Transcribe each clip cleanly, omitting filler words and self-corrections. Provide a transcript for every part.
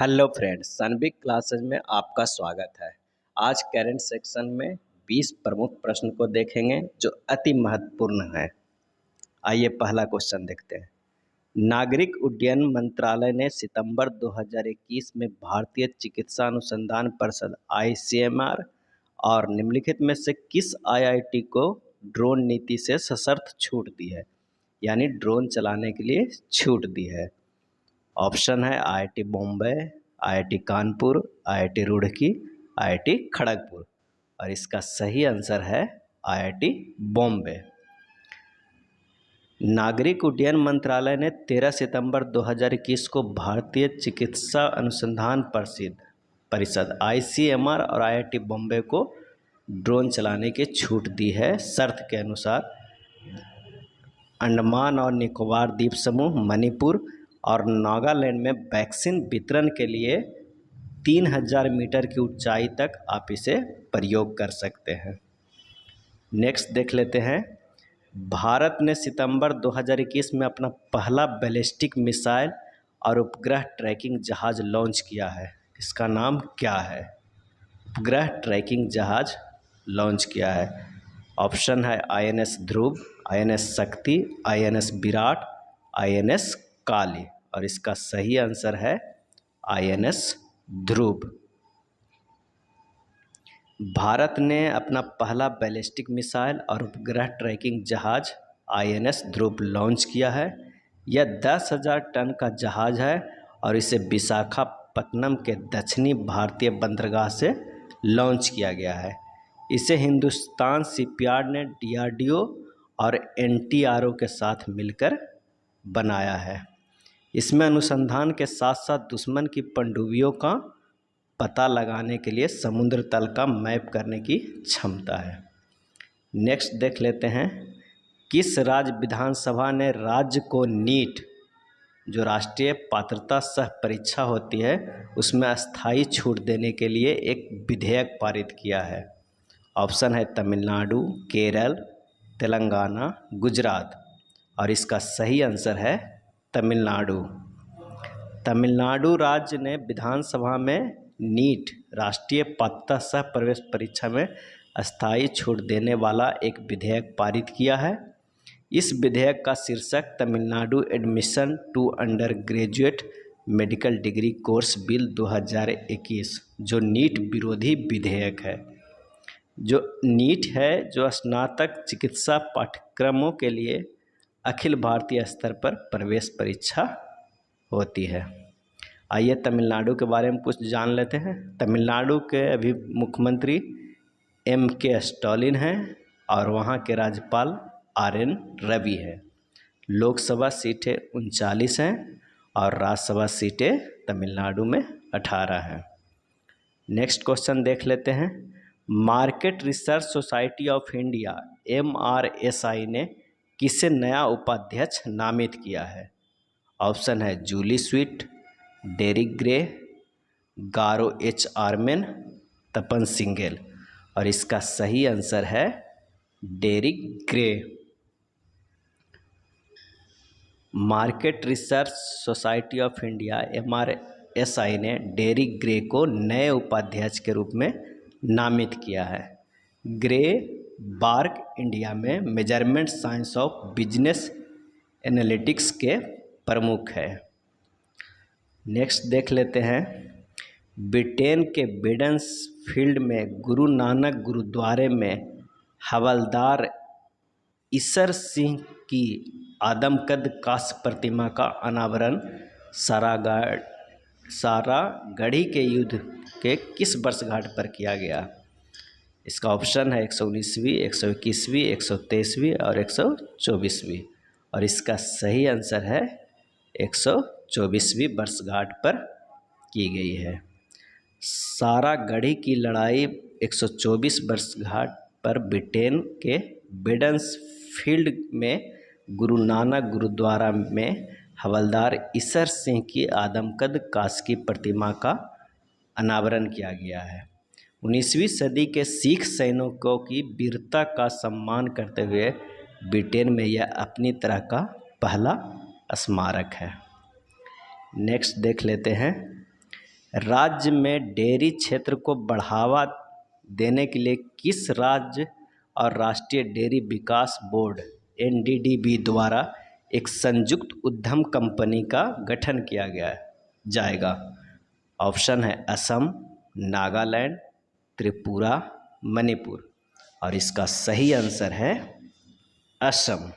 Hello friends, सनबिग classes में आपका स्वागत है। आज करंट सेक्शन में 20 प्रमुख प्रश्न को देखेंगे जो अति महत्वपूर्ण है। आइए पहला क्वेश्चन देखते हैं। नागरिक उड्डयन मंत्रालय ने सितंबर 2021 में भारतीय चिकित्सा अनुसंधान परिषद (ICMR) और निम्नलिखित में से किस IIT को ड्रोन नीति से सशर्त छूट दी है, यानी ड्रोन चलाने के लिए छूट दी है। ऑप्शन है IIT Bombay, IIT Kanpur, IIT Roorkee, IIT Kharagpur, और इसका सही आंसर है IIT बॉम्बे। नागरिक उड्डयन मंत्रालय ने 13 सितंबर 2021 को भारतीय चिकित्सा अनुसंधान परिषद (ICMR) और IIT बॉम्बे को ड्रोन चलाने की छूट दी है शर्त के अनुसार। अंडमान और निकोबार द्वीप समूह, मणिपुर और नागालैंड में वैक्सीन वितरण के लिए 3000 मीटर की ऊंचाई तक आप इसे प्रयोग कर सकते हैं। नेक्स्ट देख लेते हैं। भारत ने सितंबर 2021 में अपना पहला बैलिस्टिक मिसाइल और उपग्रह ट्रैकिंग जहाज लॉन्च किया है। इसका नाम क्या है? उपग्रह ट्रैकिंग जहाज लॉन्च किया है। ऑप्शन है INS ध्रुव, INS शक्ति, INS विराट, INS काली, और इसका सही आंसर है INS ध्रुव। भारत ने अपना पहला बैलिस्टिक मिसाइल और उपग्रह ट्रैकिंग जहाज INS ध्रुव लॉन्च किया है। यह 10,000 टन का जहाज है और इसे विशाखापत्तनम के दक्षिणी भारतीय बंदरगाह से लॉन्च किया गया है। इसे हिंदुस्तान शिपयार्ड ने DRDO और NTRO के साथ मिलकर बनाया है। इसमें अनुसंधान के साथ साथ दुश्मन की पनडुब्बियों का पता लगाने के लिए समुद्र तल का मैप करने की क्षमता है। नेक्स्ट देख लेते हैं। किस राज्य विधानसभा ने राज्य को नीट, जो राष्ट्रीय पात्रता सह परीक्षा होती है, उसमें अस्थायी छूट देने के लिए एक विधेयक पारित किया है? ऑप्शन है तमिलनाडु, केरल, तेलंगाना, गुजरात, और इसका सही आंसर है तमिलनाडु। तमिलनाडु राज्य ने विधानसभा में नीट, राष्ट्रीय पात्रता सह प्रवेश परीक्षा में अस्थायी छूट देने वाला एक विधेयक पारित किया है। इस विधेयक का शीर्षक Tamil Nadu admission to undergraduate medical degree course bill 2021, जो नीट विरोधी विधेयक है। जो नीट है, जो स्नातक चिकित्सा पाठ्यक्रमों के लिए अखिल भारतीय स्तर पर प्रवेश परीक्षा होती है। आइए तमिलनाडु के बारे में कुछ जान लेते हैं। तमिलनाडु के अभी मुख्यमंत्री MK स्टालिन हैं और वहाँ के राज्यपाल RN रवि है। लोकसभा सीटें 39 हैं और राज्यसभा सीटें तमिलनाडु में 18 हैं। नेक्स्ट क्वेश्चन देख लेते हैं। Market research society of India MRSI ने किसे नया उपाध्यक्ष नामित किया है? ऑप्शन है Julie Sweet, Derrick Gray, Garo H Armen, Tapan Singhel, और इसका सही आंसर है Derrick Gray. Market research society of India MRSI ने डेरिक ग्रे को नए उपाध्यक्ष के रूप में नामित किया है। ग्रे बार्क इंडिया में measurement science of business analytics के प्रमुख है। नेक्स्ट देख लेते हैं। ब्रिटेन के बेडन्सफील्ड में गुरु नानक गुरुद्वारे में हवलदार ईसर सिंह की आदमकद कांस्य प्रतिमा का अनावरण सारागढ़ी के युद्ध के किस वर्षगांठ पर किया गया? इसका ऑप्शन है 119वीं, 121वीं, 123वीं और 124वीं, और इसका सही आंसर है 124वीं वर्षगांठ पर की गई है। सारागढ़ी की लड़ाई 124 वर्षगांठ पर ब्रिटेन के बेडन्सफील्ड में गुरु नानक गुरुद्वारा में हवलदार ईसर सिंह की आदमकद कांस्य की प्रतिमा का अनावरण किया गया है। 19वीं सदी के सिख सैनिकों की वीरता का सम्मान करते हुए ब्रिटेन में यह अपनी तरह का पहला स्मारक है। नेक्स्ट देख लेते हैं। राज्य में डेयरी क्षेत्र को बढ़ावा देने के लिए किस राज्य और राष्ट्रीय डेयरी विकास बोर्ड एनडीडीबी द्वारा एक संयुक्त उद्यम कंपनी का गठन किया गया जाएगा? ऑप्शन है असम, नागालैंड, त्रिपुरा, मणिपुर। और इसका सही आंसर है असम।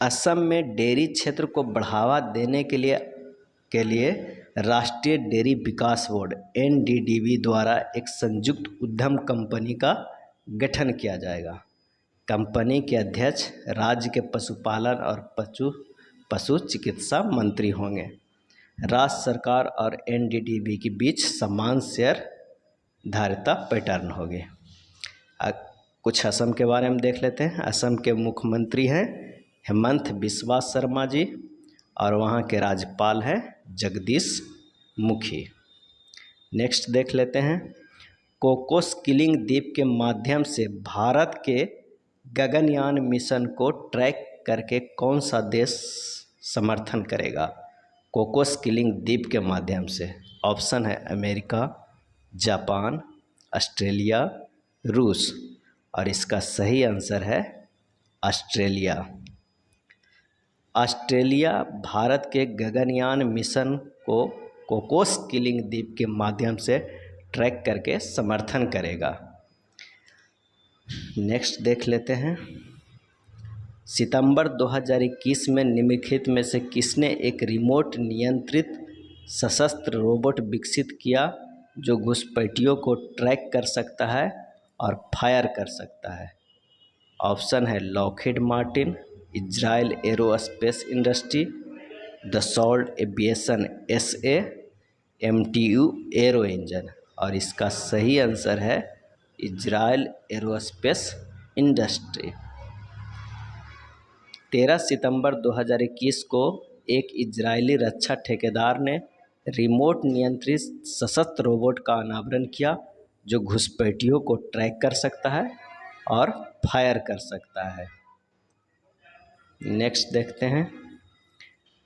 असम में डेयरी क्षेत्र को बढ़ावा देने के लिए राष्ट्रीय डेयरी विकास बोर्ड एनडीडीबी द्वारा एक संयुक्त उद्यम कंपनी का गठन किया जाएगा। कंपनी के अध्यक्ष राज्य के पशुपालन और पशु चिकित्सा मंत्री होंगे। राज्य सरकार और एनडीडीबी के बीच समान शेयर धारिता पैटर्न होगी। कुछ असम के बारे में देख लेते हैं। असम के मुख्यमंत्री हैं हेमंत बिस्वा शर्मा जी और वहाँ के राज्यपाल हैं जगदीश मुखी। नेक्स्ट देख लेते हैं। कोकोस किलिंग द्वीप के माध्यम से भारत के गगनयान मिशन को ट्रैक करके कौन सा देश समर्थन करेगा? कोकोस किलिंग द्वीप के माध्यम से ऑप्शन है अमेरिका, जापान, ऑस्ट्रेलिया, रूस। और इसका सही आंसर है ऑस्ट्रेलिया। ऑस्ट्रेलिया भारत के गगनयान मिशन को कोकोस किलिंग द्वीप के माध्यम से ट्रैक करके समर्थन करेगा। नेक्स्ट देख लेते हैं। सितंबर 2021 में निम्नलिखित में से किसने एक रिमोट नियंत्रित सशस्त्र रोबोट विकसित किया जो घुसपैठियों को ट्रैक कर सकता है और फायर कर सकता है? ऑप्शन है Lockheed Martin, Israel Aerospace Industry, Dassault Aviation SA, MTU aero engine. और इसका सही आंसर है इजराइल एरोस्पेस इंडस्ट्री। 13 सितंबर 2021 को एक इजरायली रक्षा ठेकेदार ने रिमोट नियंत्रित सशस्त्र रोबोट का अनावरण किया जो घुसपैठियों को ट्रैक कर सकता है और फायर कर सकता है। नेक्स्ट देखते हैं।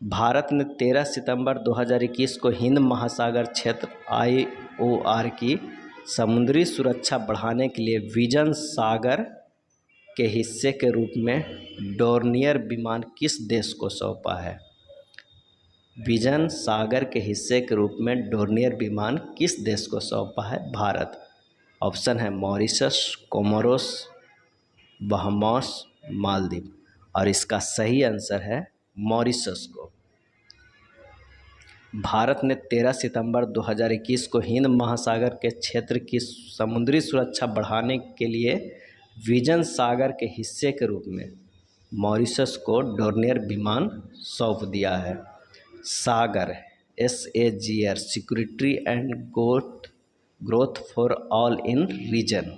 भारत ने 13 सितंबर 2021 को हिंद महासागर क्षेत्र IOR की समुद्री सुरक्षा बढ़ाने के लिए विजन सागर के हिस्से के रूप में डोर्नियर विमान किस देश को सौंपा है? विजन सागर के हिस्से के रूप में डोर्नियर विमान किस देश को सौंपा है? भारत। ऑप्शन है मॉरिशस, कोमोरोस, बहामास, मालदीव। और इसका सही आंसर है मॉरिशस को। भारत ने 13 सितंबर 2021 को हिंद महासागर के क्षेत्र की समुद्री सुरक्षा बढ़ाने के लिए विजन सागर के हिस्से के रूप में मॉरिशस को डोर्नियर विमान सौंप दिया है। SAGAR SAGR security and growth for all in region.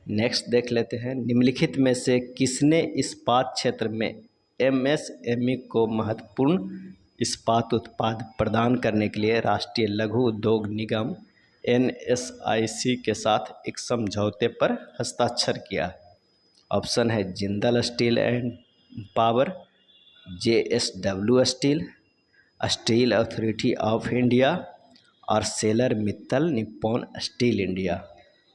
Next देख लेते हैं। निम्नलिखित में से किसने इस्पात क्षेत्र में MSME को महत्वपूर्ण इस्पात उत्पाद प्रदान करने के लिए राष्ट्रीय लघु उद्योग निगम NSIC के साथ एक समझौते पर हस्ताक्षर किया? ऑप्शन है Jindal steel and power, JSW steel, steel authority of India Arcelor Mittal Nippon steel India.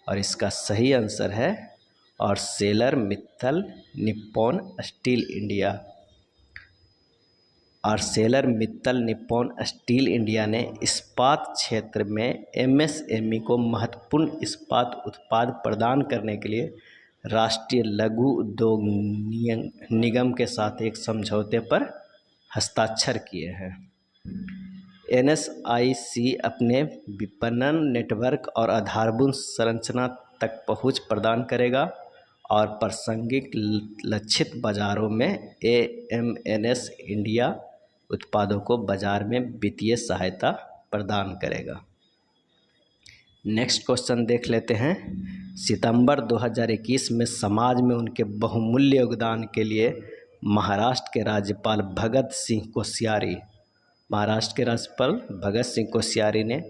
और इसका सही आंसर है Arcelor Mittal Nippon steel India. Arcelor Mittal Nippon steel India ने इस्पात क्षेत्र में MSME को महत्वपूर्ण इस्पात उत्पाद प्रदान करने के लिए राष्ट्रीय लघु उद्योग निगम के साथ एक समझौते पर हस्ताक्षर किए हैं। NSIC अपने विपणन नेटवर्क और आधारभूत संरचना तक पहुंच प्रदान करेगा और प्रासंगिक लक्षित बाजारों में AMNS इंडिया उत्पादों को बाजार में वित्तीय सहायता प्रदान करेगा। नेक्स्ट क्वेश्चन देख लेते हैं। सितंबर 2021 में समाज में उनके बहुमूल्य योगदान के लिए महाराष्ट्र के राज्यपाल भगत सिंह कोश्यारी ने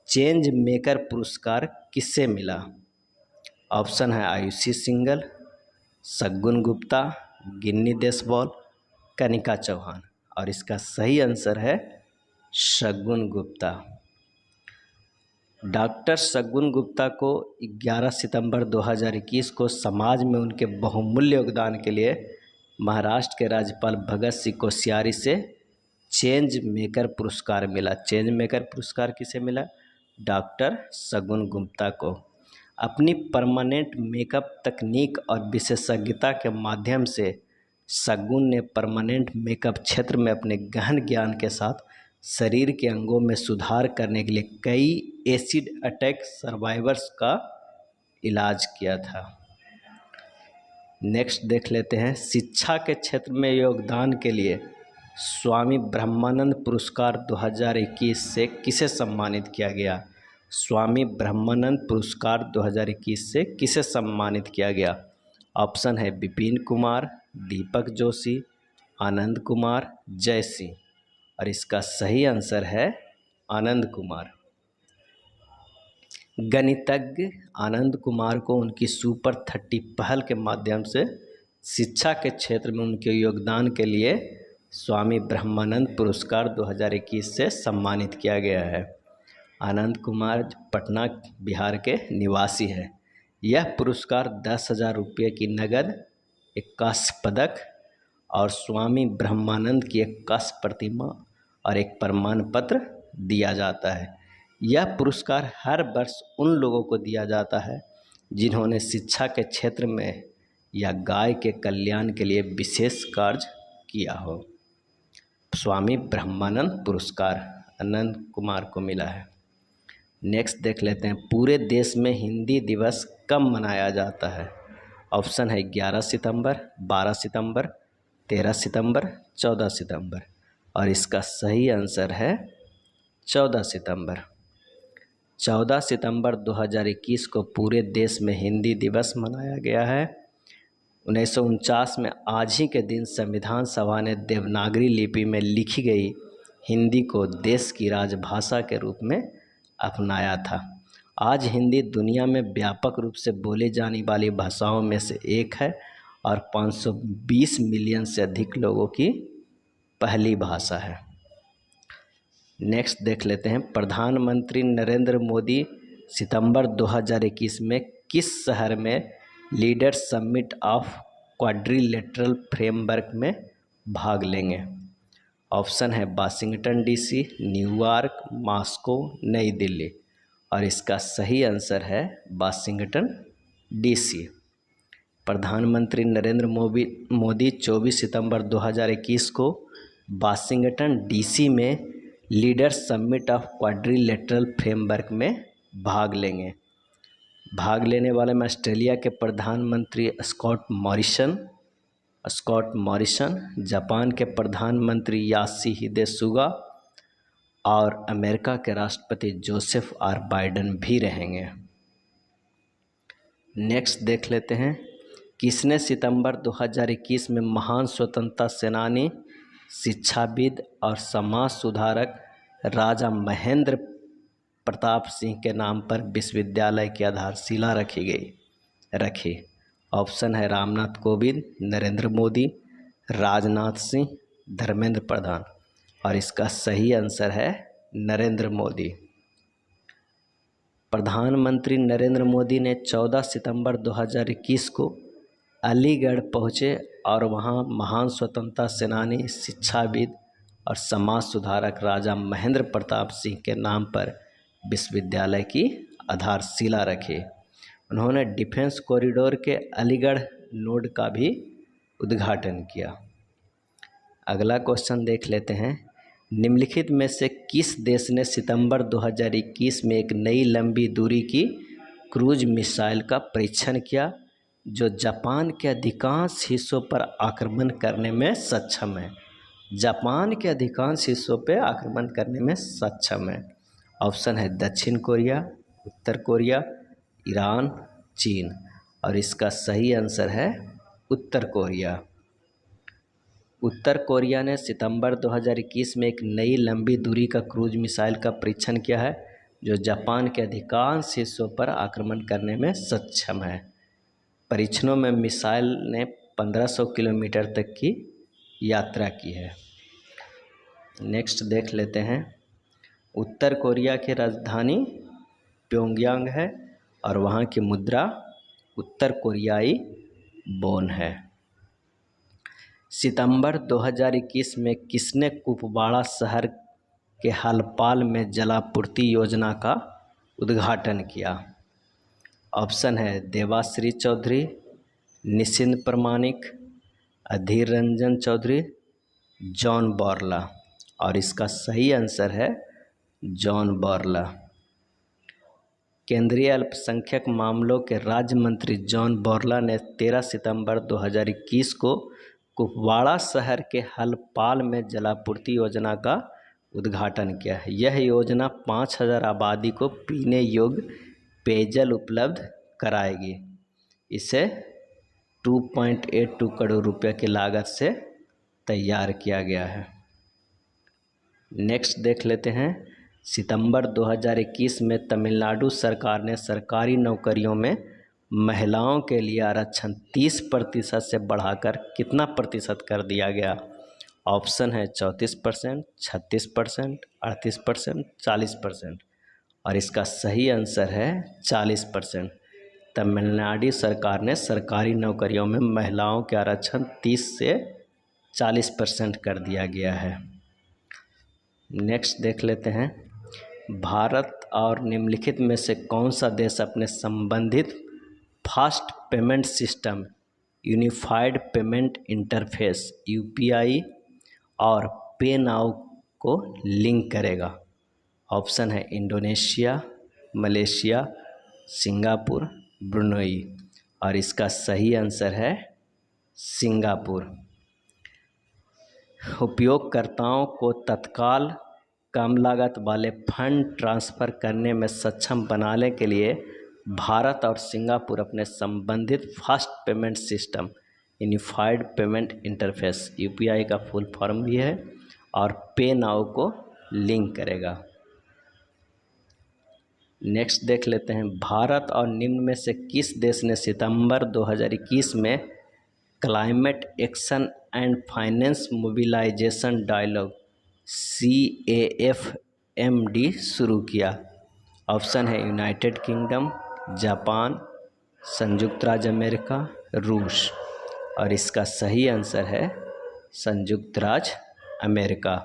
चेंज मेकर पुरस्कार किससे मिला? ऑप्शन है आयुषी सिंघल, शगुन गुप्ता, गिन्नी देशवाल, कनिका चौहान। और इसका सही आंसर है शगुन गुप्ता। डॉक्टर शगुन गुप्ता को 11 सितंबर 2021 को समाज में उनके बहुमूल्य योगदान के लिए महाराष्ट्र के राज्यपाल भगत सिंह कोश्यारी से चेंज मेकर पुरस्कार मिला। चेंज मेकर पुरस्कार किसे मिला? डॉक्टर शगुन गुप्ता को। अपनी परमानेंट मेकअप तकनीक और विशेषज्ञता के माध्यम से शगुन ने परमानेंट मेकअप क्षेत्र में अपने गहन ज्ञान के साथ शरीर के अंगों में सुधार करने के लिए कई एसिड अटैक सर्वाइवर्स का इलाज किया था। नेक्स्ट देख लेते हैं, शिक्षा के क्षेत्र में योगदान के लिए स्वामी ब्रह्मानंद पुरस्कार 2021 से किसे सम्मानित किया गया? स्वामी ब्रह्मानंद पुरस्कार 2021 से किसे सम्मानित किया गया? ऑप्शन है विपिन कुमार, दीपक जोशी, आनंद कुमार, जय सिंह, और इसका सही आंसर है आनंद कुमार। गणितज्ञ आनंद कुमार को उनकी सुपर 30 पहल के माध्यम से शिक्षा के क्षेत्र में उनके योगदान के लिए स्वामी ब्रह्मानंद पुरस्कार 2021 से सम्मानित किया गया है। आनंद कुमार पटना बिहार के निवासी है। यह पुरस्कार 10,000 रुपये की नगद, एक कांस्य पदक और स्वामी ब्रह्मानंद की एक कांस्य प्रतिमा और एक प्रमाण पत्र दिया जाता है। यह पुरस्कार हर वर्ष उन लोगों को दिया जाता है जिन्होंने शिक्षा के क्षेत्र में या गाय के कल्याण के लिए विशेष कार्य किया हो। स्वामी ब्रह्मानंद पुरस्कार आनंद कुमार को मिला है। नेक्स्ट देख लेते हैं, पूरे देश में हिंदी दिवस कब मनाया जाता है? ऑप्शन है 11 सितंबर, 12 सितंबर, 13 सितंबर, 14 सितंबर, और इसका सही आंसर है 14 सितंबर। 14 सितंबर 2021 को पूरे देश में हिंदी दिवस मनाया गया है। 1949 में आज ही के दिन संविधान सभा ने देवनागरी लिपि में लिखी गई हिंदी को देश की राजभाषा के रूप में अपनाया था। आज हिंदी दुनिया में व्यापक रूप से बोली जाने वाली भाषाओं में से एक है और 520 मिलियन से अधिक लोगों की पहली भाषा है। नेक्स्ट देख लेते हैं, प्रधानमंत्री नरेंद्र मोदी सितंबर 2021 में किस शहर में leader summit of quadrilateral framework में भाग लेंगे? ऑप्शन है वाशिंगटन डीसी, न्यूयॉर्क, मॉस्को, नई दिल्ली, और इसका सही आंसर है वाशिंगटन डीसी। प्रधानमंत्री नरेंद्र मोदी 24 सितंबर 2021 को वाशिंगटन डीसी में leader summit of quadrilateral framework में भाग लेंगे। भाग लेने वाले में ऑस्ट्रेलिया के प्रधानमंत्री स्कॉट मॉरिसन, जापान के प्रधानमंत्री योशिहिदे सुगा और अमेरिका के राष्ट्रपति जोसेफ आर बाइडेन भी रहेंगे। नेक्स्ट देख लेते हैं, किसने सितंबर 2021 में महान स्वतंत्रता सेनानी, शिक्षाविद और समाज सुधारक राजा महेंद्र प्रताप सिंह के नाम पर विश्वविद्यालय की आधारशिला रखी? ऑप्शन है रामनाथ कोविंद, नरेंद्र मोदी, राजनाथ सिंह, धर्मेंद्र प्रधान, और इसका सही आंसर है नरेंद्र मोदी। प्रधानमंत्री नरेंद्र मोदी ने 14 सितंबर 2021 को अलीगढ़ पहुँचे और वहां महान स्वतंत्रता सेनानी, शिक्षाविद और समाज सुधारक राजा महेंद्र प्रताप सिंह के नाम पर विश्वविद्यालय की आधारशिला रखी। उन्होंने डिफेंस कॉरिडोर के अलीगढ़ नोड का भी उद्घाटन किया। अगला क्वेश्चन देख लेते हैं, निम्नलिखित में से किस देश ने सितंबर 2021 में एक नई लंबी दूरी की क्रूज मिसाइल का परीक्षण किया जो जापान के अधिकांश हिस्सों पर आक्रमण करने में सक्षम है? जापान के अधिकांश हिस्सों पर आक्रमण करने में सक्षम है। ऑप्शन है दक्षिण कोरिया, उत्तर कोरिया, ईरान, चीन, और इसका सही आंसर है उत्तर कोरिया। उत्तर कोरिया ने सितंबर 2021 में एक नई लंबी दूरी का क्रूज मिसाइल का परीक्षण किया है जो जापान के अधिकांश हिस्सों पर आक्रमण करने में सक्षम है। परीक्षणों में मिसाइल ने 1500 किलोमीटर तक की यात्रा की है। नेक्स्ट देख लेते हैं। उत्तर कोरिया की राजधानी प्योंगयांग है और वहाँ की मुद्रा उत्तर कोरियाई वॉन है। सितंबर 2021 में किसने कुपवाड़ा शहर के हलपाल में जलापूर्ति योजना का उद्घाटन किया? ऑप्शन है देवाश्री चौधरी, निशिंद प्रमाणिक, अधीर रंजन चौधरी, जॉन बोरला। और इसका सही आंसर है जॉन बोरला। केंद्रीय अल्पसंख्यक मामलों के राज्य मंत्री जॉन बोरला ने 13 सितंबर 2021 को कुपवाड़ा शहर के हलपाल में जलापूर्ति योजना का उद्घाटन किया है। यह योजना 5000 आबादी को पीने योग्य पेयजल उपलब्ध कराएगी। इसे 2.82 करोड़ रुपये की लागत से तैयार किया गया है। नेक्स्ट देख लेते हैं। सितंबर 2021 में तमिलनाडु सरकार ने सरकारी नौकरियों में महिलाओं के लिए आरक्षण 30% से बढ़ाकर कितना प्रतिशत कर दिया गया? ऑप्शन है 34%, 36%, 38%, 40%। और इसका सही आंसर है 40%। तमिलनाडु सरकार ने सरकारी नौकरियों में महिलाओं के आरक्षण 30 से 40% कर दिया गया है। नेक्स्ट देख लेते हैं। भारत और निम्नलिखित में से कौन सा देश अपने संबंधित fast payment system unified payment interface UPI और पे नाउ को लिंक करेगा? ऑप्शन है इंडोनेशिया, मलेशिया, सिंगापुर, ब्रुनई। और इसका सही आंसर है सिंगापुर। उपयोगकर्ताओं को तत्काल कम लागत वाले फंड ट्रांसफ़र करने में सक्षम बनाने के लिए भारत और सिंगापुर अपने संबंधित fast payment system unified payment interface UPI का फुल फॉर्म भी है और पे नाउ को लिंक करेगा। नेक्स्ट देख लेते हैं। भारत और निम्न में से किस देश ने सितंबर 2021 में climate action and finance mobilisation dialogue CAFMD शुरू किया? ऑप्शन है यूनाइटेड किंगडम, जापान, संयुक्त राज्य अमेरिका, रूस। और इसका सही आंसर है संयुक्त राज्य अमेरिका।